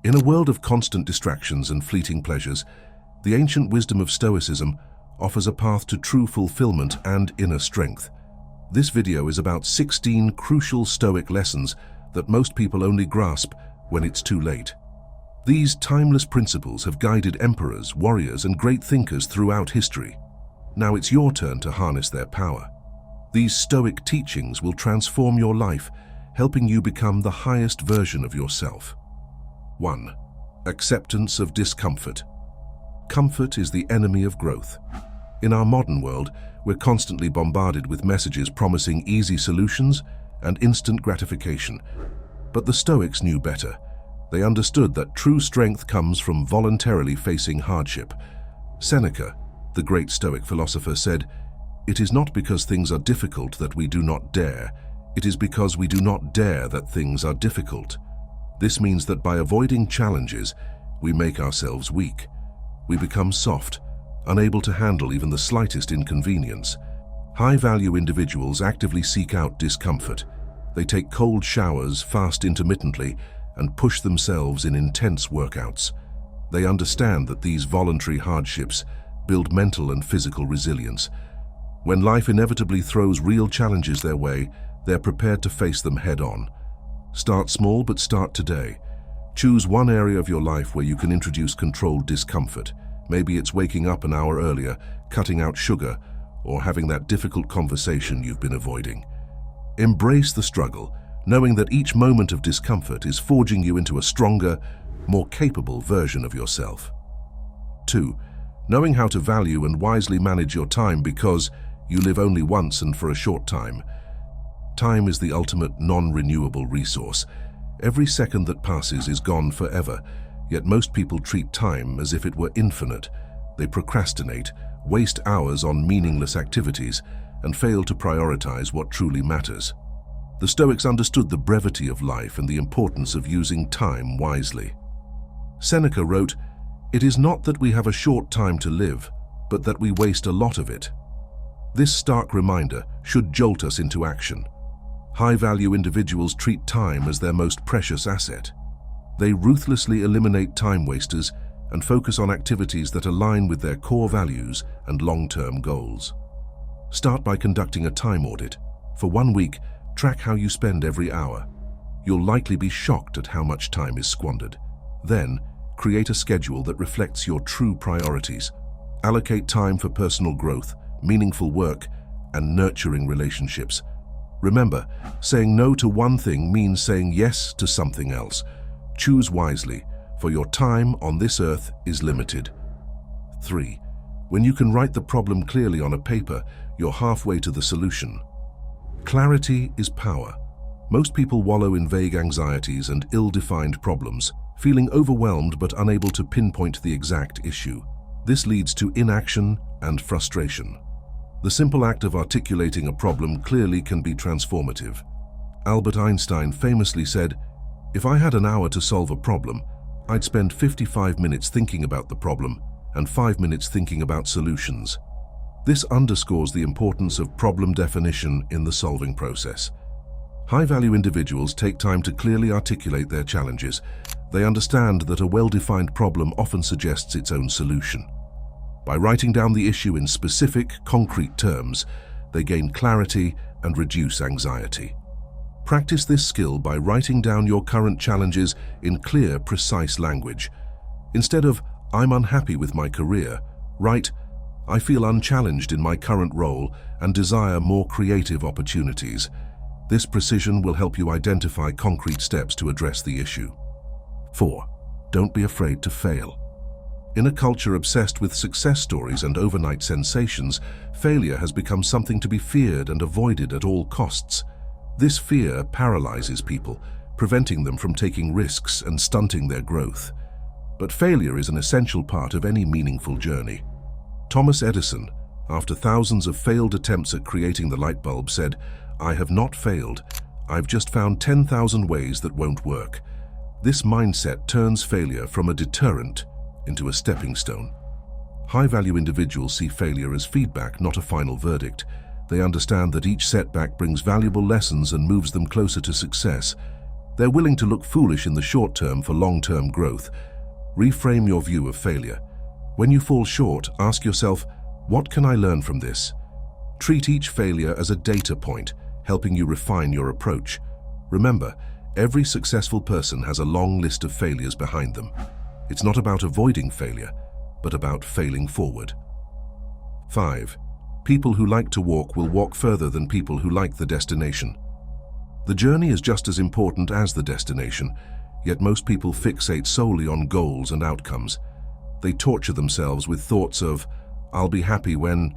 In a world of constant distractions and fleeting pleasures, the ancient wisdom of Stoicism offers a path to true fulfillment and inner strength. This video is about 16 crucial Stoic lessons that most people only grasp when it's too late. These timeless principles have guided emperors, warriors, and great thinkers throughout history. Now it's your turn to harness their power. These Stoic teachings will transform your life, helping you become the highest version of yourself. 1. Acceptance of discomfort. Comfort is the enemy of growth. In our modern world, we're constantly bombarded with messages promising easy solutions and instant gratification. But the Stoics knew better. They understood that true strength comes from voluntarily facing hardship. Seneca, the great Stoic philosopher, said, "It is not because things are difficult that we do not dare. It is because we do not dare that things are difficult." This means that by avoiding challenges, we make ourselves weak. We become soft, unable to handle even the slightest inconvenience. High-value individuals actively seek out discomfort. They take cold showers, fast intermittently, and push themselves in intense workouts. They understand that these voluntary hardships build mental and physical resilience. When life inevitably throws real challenges their way, they're prepared to face them head-on. Start small, but start today. Choose one area of your life where you can introduce controlled discomfort. Maybe it's waking up an hour earlier, cutting out sugar, or having that difficult conversation you've been avoiding. Embrace the struggle, knowing that each moment of discomfort is forging you into a stronger, more capable version of yourself. 2. Knowing how to value and wisely manage your time, because you live only once and for a short time. Time is the ultimate non-renewable resource. Every second that passes is gone forever, yet most people treat time as if it were infinite. They procrastinate, waste hours on meaningless activities, and fail to prioritize what truly matters. The Stoics understood the brevity of life and the importance of using time wisely. Seneca wrote, "It is not that we have a short time to live, but that we waste a lot of it." This stark reminder should jolt us into action. High-value individuals treat time as their most precious asset. They ruthlessly eliminate time wasters and focus on activities that align with their core values and long-term goals. Start by conducting a time audit. For 1 week, track how you spend every hour. You'll likely be shocked at how much time is squandered. Then, create a schedule that reflects your true priorities. Allocate time for personal growth, meaningful work, and nurturing relationships. Remember, saying no to one thing means saying yes to something else. Choose wisely, for your time on this earth is limited. 3. When you can write the problem clearly on a paper, you're halfway to the solution. Clarity is power. Most people wallow in vague anxieties and ill-defined problems, feeling overwhelmed but unable to pinpoint the exact issue. This leads to inaction and frustration. The simple act of articulating a problem clearly can be transformative. Albert Einstein famously said, "If I had an hour to solve a problem, I'd spend 55 minutes thinking about the problem and 5 minutes thinking about solutions." This underscores the importance of problem definition in the solving process. High-value individuals take time to clearly articulate their challenges. They understand that a well-defined problem often suggests its own solution. By writing down the issue in specific, concrete terms, they gain clarity and reduce anxiety. Practice this skill by writing down your current challenges in clear, precise language. Instead of, "I'm unhappy with my career," write, "I feel unchallenged in my current role and desire more creative opportunities." This precision will help you identify concrete steps to address the issue. 4. Don't be afraid to fail. In a culture obsessed with success stories and overnight sensations, failure has become something to be feared and avoided at all costs. This fear paralyzes people, preventing them from taking risks and stunting their growth. But failure is an essential part of any meaningful journey. Thomas Edison, after thousands of failed attempts at creating the light bulb, said, "I have not failed. I've just found 10,000 ways that won't work." This mindset turns failure from a deterrent into a stepping stone. High-value individuals see failure as feedback, not a final verdict. They understand that each setback brings valuable lessons and moves them closer to success. They're willing to look foolish in the short term for long-term growth. Reframe your view of failure. When you fall short, ask yourself, what can I learn from this? Treat each failure as a data point, helping you refine your approach. Remember, every successful person has a long list of failures behind them. It's not about avoiding failure, but about failing forward. 5. People who like to walk will walk further than people who like the destination. The journey is just as important as the destination, yet most people fixate solely on goals and outcomes. They torture themselves with thoughts of, "I'll be happy when..."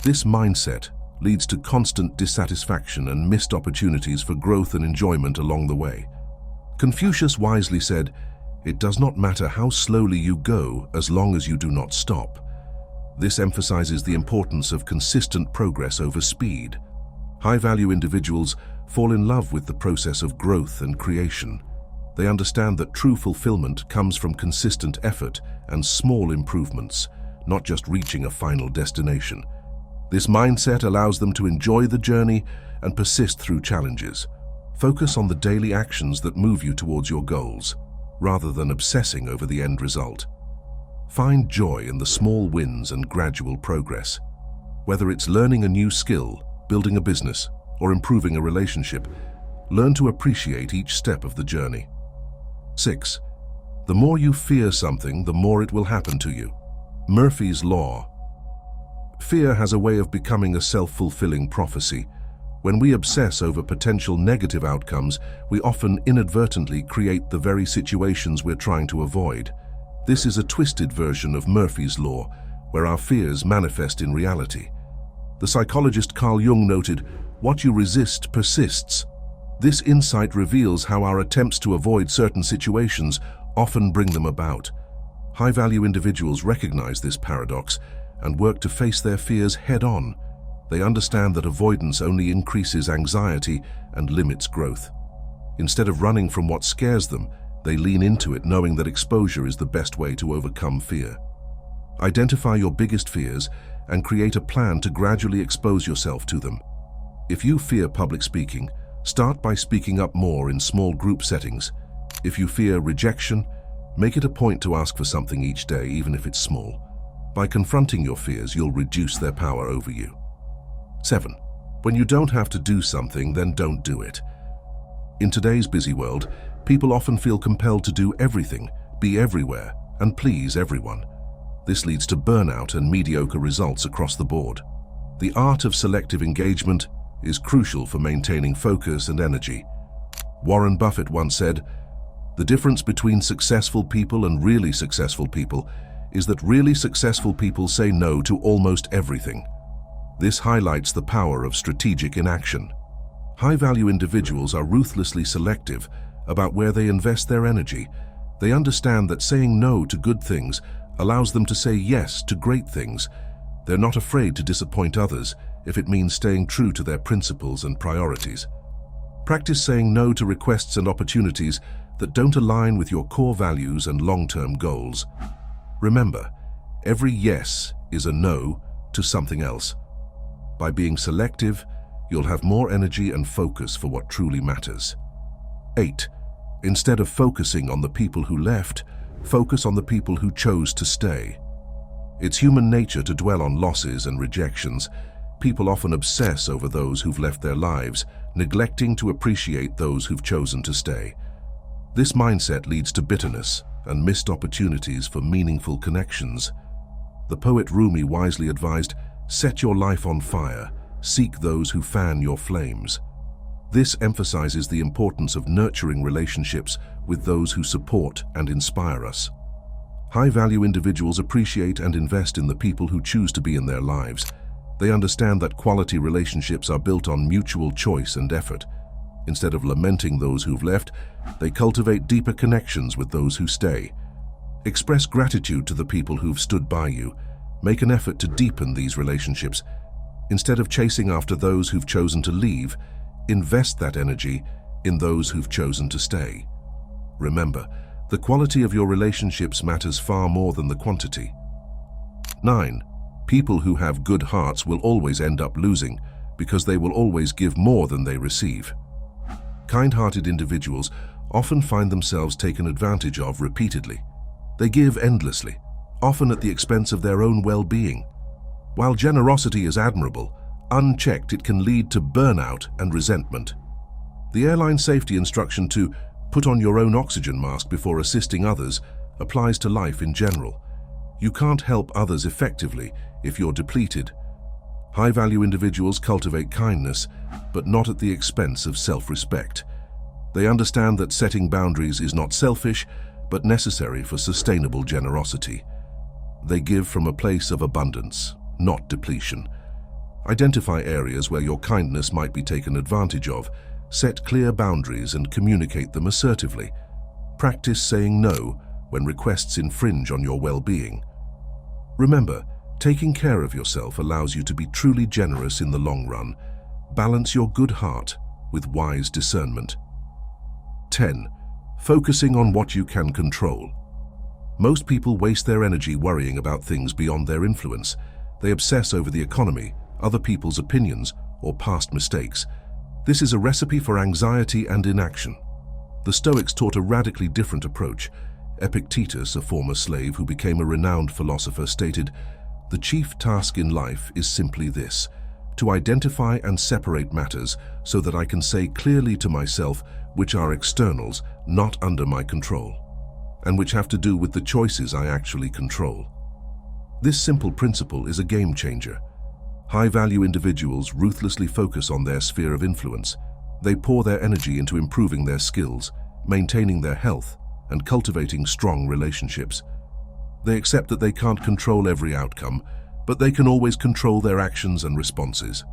This mindset leads to constant dissatisfaction and missed opportunities for growth and enjoyment along the way. Confucius wisely said, "It does not matter how slowly you go as long as you do not stop." This emphasizes the importance of consistent progress over speed. High-value individuals fall in love with the process of growth and creation. They understand that true fulfillment comes from consistent effort and small improvements, not just reaching a final destination. This mindset allows them to enjoy the journey and persist through challenges. Focus on the daily actions that move you towards your goals, rather than obsessing over the end result. Find joy in the small wins and gradual progress. Whether it's learning a new skill, building a business, or improving a relationship, learn to appreciate each step of the journey. 6. The more you fear something, the more it will happen to you. Murphy's Law. Fear has a way of becoming a self-fulfilling prophecy. When we obsess over potential negative outcomes, we often inadvertently create the very situations we're trying to avoid. This is a twisted version of Murphy's Law, where our fears manifest in reality. The psychologist Carl Jung noted, "What you resist persists." This insight reveals how our attempts to avoid certain situations often bring them about. High-value individuals recognize this paradox and work to face their fears head-on. They understand that avoidance only increases anxiety and limits growth. Instead of running from what scares them, they lean into it, knowing that exposure is the best way to overcome fear. Identify your biggest fears and create a plan to gradually expose yourself to them. If you fear public speaking, start by speaking up more in small group settings. If you fear rejection, make it a point to ask for something each day, even if it's small. By confronting your fears, you'll reduce their power over you. 7. When you don't have to do something, then don't do it. In today's busy world, people often feel compelled to do everything, be everywhere, and please everyone. This leads to burnout and mediocre results across the board. The art of selective engagement is crucial for maintaining focus and energy. Warren Buffett once said, "The difference between successful people and really successful people is that really successful people say no to almost everything." This highlights the power of strategic inaction. High-value individuals are ruthlessly selective about where they invest their energy. They understand that saying no to good things allows them to say yes to great things. They're not afraid to disappoint others if it means staying true to their principles and priorities. Practice saying no to requests and opportunities that don't align with your core values and long-term goals. Remember, every yes is a no to something else. By being selective, you'll have more energy and focus for what truly matters. 8. Instead of focusing on the people who left, focus on the people who chose to stay. It's human nature to dwell on losses and rejections. People often obsess over those who've left their lives, neglecting to appreciate those who've chosen to stay. This mindset leads to bitterness and missed opportunities for meaningful connections. The poet Rumi wisely advised, "Set your life on fire, seek those who fan your flames." This emphasizes the importance of nurturing relationships with those who support and inspire us. High-value individuals appreciate and invest in the people who choose to be in their lives. They understand that quality relationships are built on mutual choice and effort. Instead of lamenting those who've left, they cultivate deeper connections with those who stay. Express gratitude to the people who've stood by you. Make an effort to deepen these relationships. Instead of chasing after those who've chosen to leave, invest that energy in those who've chosen to stay. Remember, the quality of your relationships matters far more than the quantity. 9. People who have good hearts will always end up losing because they will always give more than they receive. Kind-hearted individuals often find themselves taken advantage of repeatedly. They give endlessly, often at the expense of their own well-being. While generosity is admirable, unchecked it can lead to burnout and resentment. The airline safety instruction to put on your own oxygen mask before assisting others applies to life in general. You can't help others effectively if you're depleted. High-value individuals cultivate kindness, but not at the expense of self-respect. They understand that setting boundaries is not selfish, but necessary for sustainable generosity. They give from a place of abundance, not depletion. Identify areas where your kindness might be taken advantage of, set clear boundaries and communicate them assertively. Practice saying no when requests infringe on your well-being. Remember, taking care of yourself allows you to be truly generous in the long run. Balance your good heart with wise discernment. 10. Focusing on what you can control. Most people waste their energy worrying about things beyond their influence. They obsess over the economy, other people's opinions, or past mistakes. This is a recipe for anxiety and inaction. The Stoics taught a radically different approach. Epictetus, a former slave who became a renowned philosopher, stated, "The chief task in life is simply this, to identify and separate matters so that I can say clearly to myself which are externals, not under my control, and which have to do with the choices I actually control." This simple principle is a game changer. High-value individuals ruthlessly focus on their sphere of influence. They pour their energy into improving their skills, maintaining their health, and cultivating strong relationships. They accept that they can't control every outcome, but they can always control their actions and responses.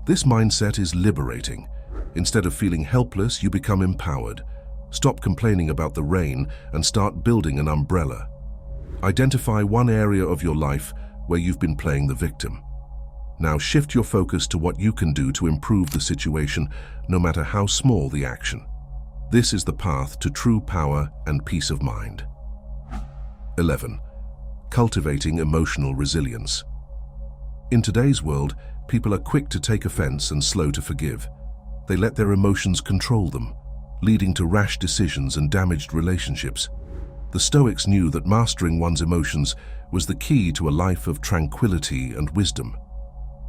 This mindset is liberating. Instead of feeling helpless, you become empowered. Stop complaining about the rain and start building an umbrella. Identify one area of your life where you've been playing the victim. Now shift your focus to what you can do to improve the situation, no matter how small the action. This is the path to true power and peace of mind. 11. Cultivating emotional resilience. In today's world, people are quick to take offense and slow to forgive. They let their emotions control them, leading to rash decisions and damaged relationships. The Stoics knew that mastering one's emotions was the key to a life of tranquility and wisdom.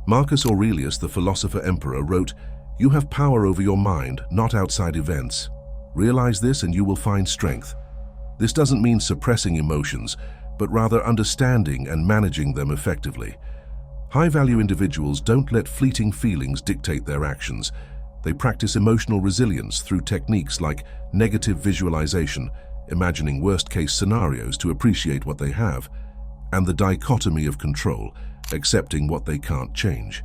Marcus Aurelius, the philosopher emperor, wrote, "You have power over your mind, not outside events. Realize this and you will find strength." This doesn't mean suppressing emotions, but rather understanding and managing them effectively. High-value individuals don't let fleeting feelings dictate their actions. They practice emotional resilience through techniques like negative visualization, imagining worst-case scenarios to appreciate what they have, and the dichotomy of control, accepting what they can't change.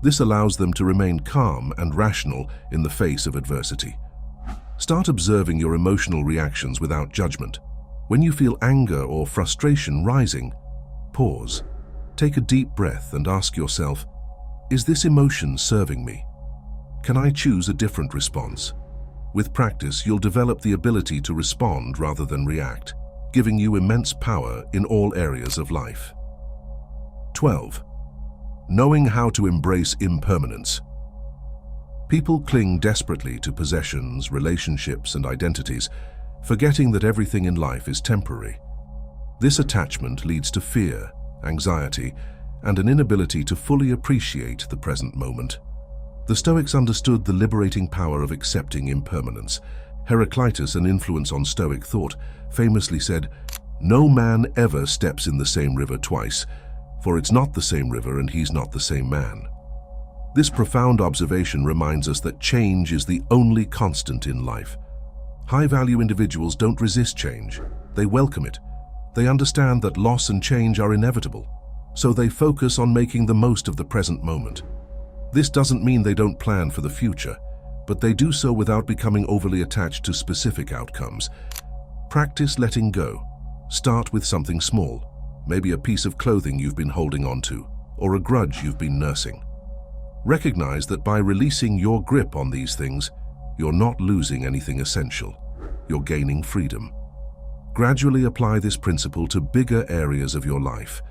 This allows them to remain calm and rational in the face of adversity. Start observing your emotional reactions without judgment. When you feel anger or frustration rising, pause. Take a deep breath and ask yourself, is this emotion serving me? Can I choose a different response? With practice, you'll develop the ability to respond rather than react, giving you immense power in all areas of life. 12. Knowing how to embrace impermanence. People cling desperately to possessions, relationships, and identities, forgetting that everything in life is temporary. This attachment leads to fear, anxiety, and an inability to fully appreciate the present moment. The Stoics understood the liberating power of accepting impermanence. Heraclitus, an influence on Stoic thought, famously said, "No man ever steps in the same river twice, for it's not the same river and he's not the same man." This profound observation reminds us that change is the only constant in life. High-value individuals don't resist change. They welcome it. They understand that loss and change are inevitable, so they focus on making the most of the present moment. This doesn't mean they don't plan for the future, but they do so without becoming overly attached to specific outcomes. Practice letting go. Start with something small, maybe a piece of clothing you've been holding on to, or a grudge you've been nursing. Recognize that by releasing your grip on these things, you're not losing anything essential. You're gaining freedom. Gradually apply this principle to bigger areas of your life.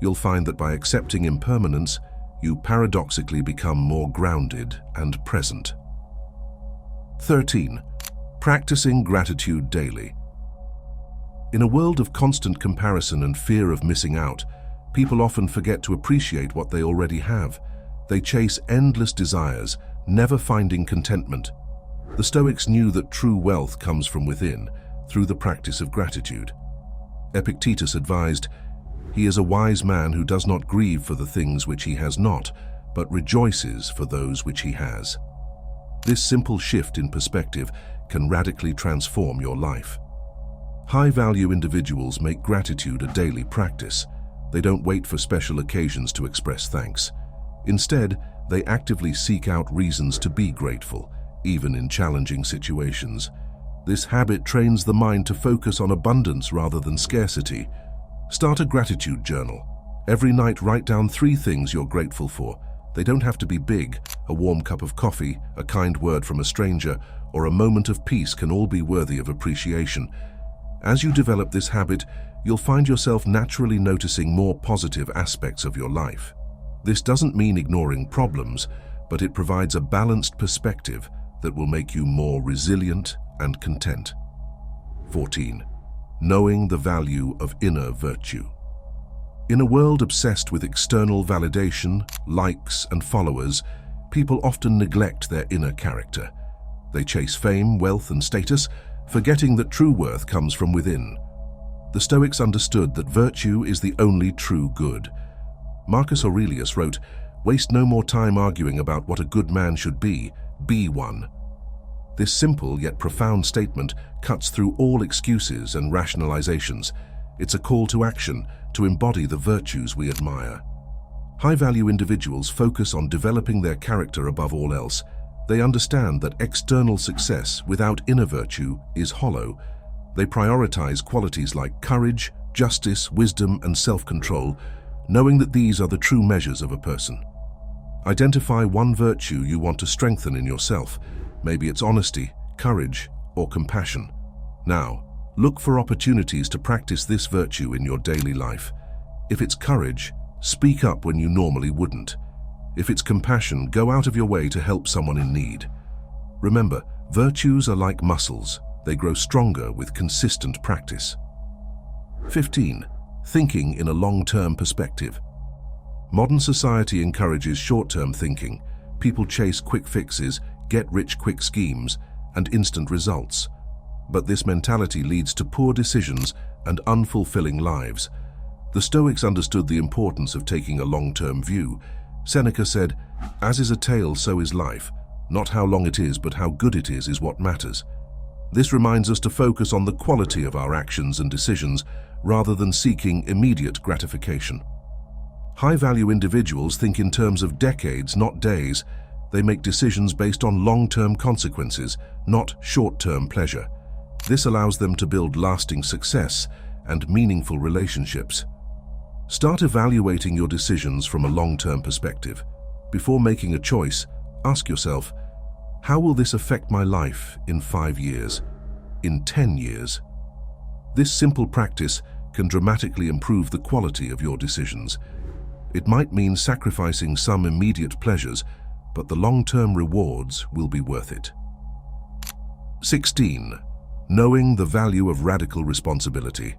You'll find that by accepting impermanence, you paradoxically become more grounded and present. 13. Practicing gratitude daily. In a world of constant comparison and fear of missing out, people often forget to appreciate what they already have. They chase endless desires, never finding contentment. The Stoics knew that true wealth comes from within, through the practice of gratitude. Epictetus advised, "He is a wise man who does not grieve for the things which he has not, but rejoices for those which he has." This simple shift in perspective can radically transform your life. High-value individuals make gratitude a daily practice. They don't wait for special occasions to express thanks. Instead, they actively seek out reasons to be grateful, even in challenging situations. This habit trains the mind to focus on abundance rather than scarcity. Start a gratitude journal. Every night, write down 3 things you're grateful for. They don't have to be big. A warm cup of coffee, a kind word from a stranger, or a moment of peace can all be worthy of appreciation. As you develop this habit, you'll find yourself naturally noticing more positive aspects of your life. This doesn't mean ignoring problems, but it provides a balanced perspective that will make you more resilient and content. 14. Knowing the value of inner virtue. In a world obsessed with external validation, likes, and followers, people often neglect their inner character. They chase fame, wealth, and status, forgetting that true worth comes from within. The Stoics understood that virtue is the only true good. Marcus Aurelius wrote, "Waste no more time arguing about what a good man should be one." This simple yet profound statement cuts through all excuses and rationalizations. It's a call to action, to embody the virtues we admire. High-value individuals focus on developing their character above all else. They understand that external success without inner virtue is hollow. They prioritize qualities like courage, justice, wisdom, and self-control, knowing that these are the true measures of a person. Identify one virtue you want to strengthen in yourself. Maybe it's honesty, courage, or compassion. Now, look for opportunities to practice this virtue in your daily life. If it's courage, speak up when you normally wouldn't. If it's compassion, go out of your way to help someone in need. Remember, virtues are like muscles. They grow stronger with consistent practice. 15. Thinking in a long-term perspective. Modern society encourages short-term thinking. People chase quick fixes, get-rich-quick schemes, and instant results. But this mentality leads to poor decisions and unfulfilling lives. The Stoics understood the importance of taking a long-term view. Seneca said, "As is a tale, so is life. Not how long it is, but how good it is what matters." This reminds us to focus on the quality of our actions and decisions rather than seeking immediate gratification. High-value individuals think in terms of decades, not days. They make decisions based on long-term consequences, not short-term pleasure. This allows them to build lasting success and meaningful relationships. Start evaluating your decisions from a long-term perspective. Before making a choice, ask yourself, how will this affect my life in 5 years, in 10 years? This simple practice can dramatically improve the quality of your decisions. It might mean sacrificing some immediate pleasures, but the long-term rewards will be worth it. 16. Knowing the value of radical responsibility.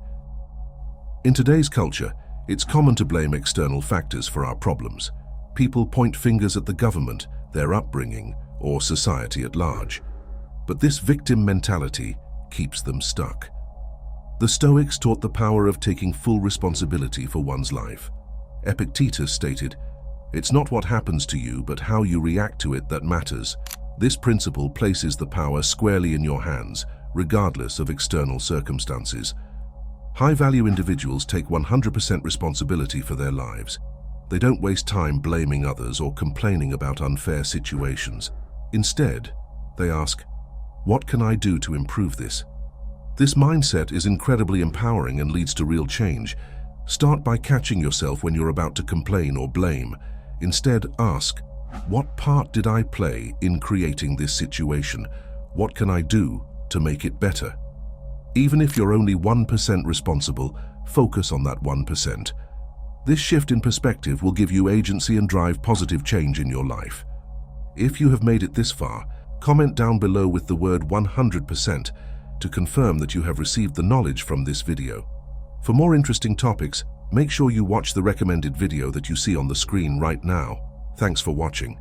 In today's culture, it's common to blame external factors for our problems. People point fingers at the government, their upbringing, or society at large. But this victim mentality keeps them stuck. The Stoics taught the power of taking full responsibility for one's life. Epictetus stated, "It's not what happens to you, but how you react to it that matters." This principle places the power squarely in your hands, regardless of external circumstances. High-value individuals take 100% responsibility for their lives. They don't waste time blaming others or complaining about unfair situations. Instead, they ask, "What can I do to improve this?" This mindset is incredibly empowering and leads to real change. Start by catching yourself when you're about to complain or blame. Instead, ask, "What part did I play in creating this situation? What can I do to make it better?" Even if you're only 1% responsible, focus on that 1%. This shift in perspective will give you agency and drive positive change in your life. If you have made it this far, Comment down below with the word 100% to confirm that you have received the knowledge from this video. For more interesting topics, make sure you watch the recommended video that you see on the screen right now. Thanks for watching.